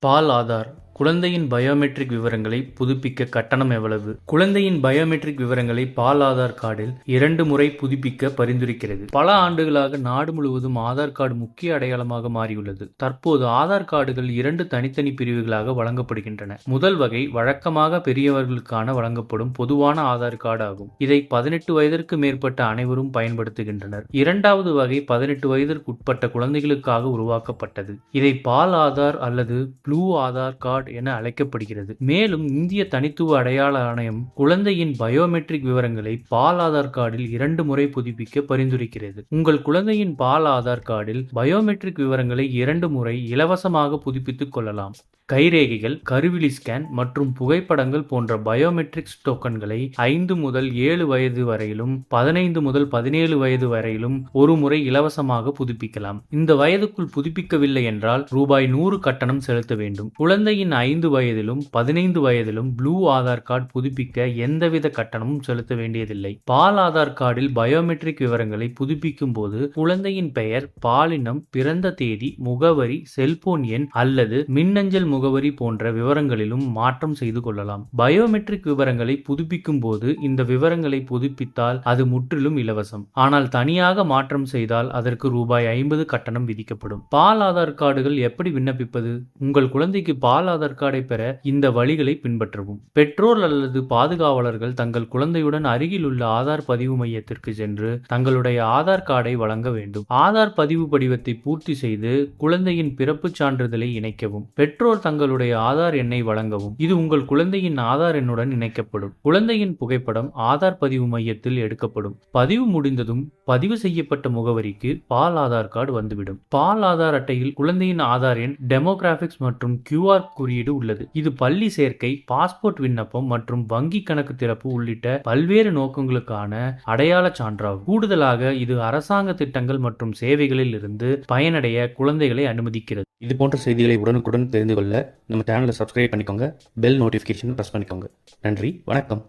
பால் ஆதார் குழந்தையின் பயோமெட்ரிக் விவரங்களை புதுப்பிக்க கட்டணம் எவ்வளவு? குழந்தையின் பயோமெட்ரிக் விவரங்களை பால் ஆதார் கார்டில் 2 முறை புதுப்பிக்க பரிந்துரைக்கிறது. பல ஆண்டுகளாக நாடு முழுவதும் ஆதார் கார்டு முக்கிய அடையாளமாக மாறியுள்ளது. தற்போது ஆதார் கார்டுகள் 2 தனித்தனி பிரிவுகளாக வழங்கப்படுகின்றன. முதல் வகை வழக்கமாக பெரியவர்களுக்கான வழங்கப்படும் பொதுவான ஆதார் கார்டு ஆகும். இதை 18 வயதிற்கு மேற்பட்ட அனைவரும் பயன்படுத்துகின்றனர். இரண்டாவது வகை 18 வயதிற்கு உட்பட்ட குழந்தைகளுக்காக உருவாக்கப்பட்டது. இதை பால் ஆதார் அல்லது ப்ளூ ஆதார் கார்டு என அழைக்கப்படுகிறது. மேலும் இந்திய தனித்துவ அடையாள ஆணையம் குழந்தையின் பயோமெட்ரிக் விவரங்களை பால் ஆதார் கார்டில் 2 முறை புதுப்பிக்க பரிந்துரைக்கிறது. உங்கள் குழந்தையின் பால் ஆதார் கார்டில் பயோமெட்ரிக் விவரங்களை 2 முறை இலவசமாக புதுப்பித்துக் கொள்ளலாம். கைரேகைகள், கருவிழி ஸ்கேன் மற்றும் புகைப்படங்கள் போன்ற பயோமெட்ரிக்ஸ் டோக்கன்களை 5 முதல் 7 வயது வரையிலும் 15 முதல் 17 வயது வரையிலும் ஒரு முறை இலவசமாக புதுப்பிக்கலாம். இந்த வயதுக்குள் புதுப்பிக்கவில்லை என்றால் ரூபாய் 100 கட்டணம் செலுத்த வேண்டும். குழந்தையின் 5 வயதிலும் 15 வயதிலும் ப்ளூ ஆதார் கார்டு புதுப்பிக்க எந்தவித கட்டணமும் செலுத்த வேண்டியதில்லை. பால் ஆதார் கார்டில் பயோமெட்ரிக் விவரங்களை புதுப்பிக்கும் போது குழந்தையின் பெயர், பாலினம், பிறந்த தேதி, முகவரி, செல்போன் எண் அல்லது மின்னஞ்சல் முகவரி போன்ற விவரங்களிலும் மாற்றம் செய்து கொள்ளலாம். பயோமெட்ரிக் விவரங்களை புதுப்பிக்கும் போது இந்த விவரங்களை புதுப்பித்தால் அது முற்றிலும் இலவசம். ஆனால் தனியாக மாற்றம் செய்தால் அதற்கு ரூபாய் 50 கட்டணம் விதிக்கப்படும். பால் ஆதார் கார்டுகள் எப்படி விண்ணப்பிப்பது? உங்கள் குழந்தைக்கு பால் ஆதார் கார்டை பெற இந்த வழிகளை பின்பற்றவும். பெற்றோர் அல்லது பாதுகாவலர்கள் தங்கள் குழந்தையுடன் அருகில் உள்ள ஆதார் பதிவு மையத்திற்கு சென்று தங்களுடைய ஆதார் கார்டை வழங்க வேண்டும். ஆதார் பதிவு படிவத்தை பூர்த்தி செய்து குழந்தையின் பிறப்புச் சான்றிதழை இணைக்கவும். பெற்றோர் தங்களுடைய ஆதார் எண்ணை வழங்கவும். இது உங்கள் குழந்தையின் ஆதார் எண்ணுடன் இணைக்கப்படும். குழந்தையின் புகைப்படம் ஆதார் பதிவு மையத்தில் எடுக்கப்படும். பதிவு முடிந்ததும் பதிவு செய்யப்பட்ட முகவரிக்கு பால் ஆதார் கார்டு வந்துவிடும். பால் ஆதார் அட்டையில் குழந்தையின் ஆதார் எண், டெமோகிராபிக்ஸ் மற்றும் QR குறியீடு உள்ளது. இது பள்ளி சேர்க்கை, பாஸ்போர்ட் விண்ணப்பம் மற்றும் வங்கி கணக்கு திறப்பு உள்ளிட்ட பல்வேறு நோக்கங்களுக்கான அடையாள சான்றாகும். கூடுதலாக இது அரசாங்க திட்டங்கள் மற்றும் சேவைகளில் இருந்து பயனடைய குழந்தைகளை அனுமதிக்கிறது. இது போன்ற செய்திகளை உடனுக்குடன் தெரிந்து கொள்ள நம்ம சேனலை சப்ஸ்கிரைப் பண்ணிக்கோங்க. பெல் நோட்டிஃபிகேஷன் ப்ரெஸ் பண்ணிக்கோங்க. நன்றி, வணக்கம்.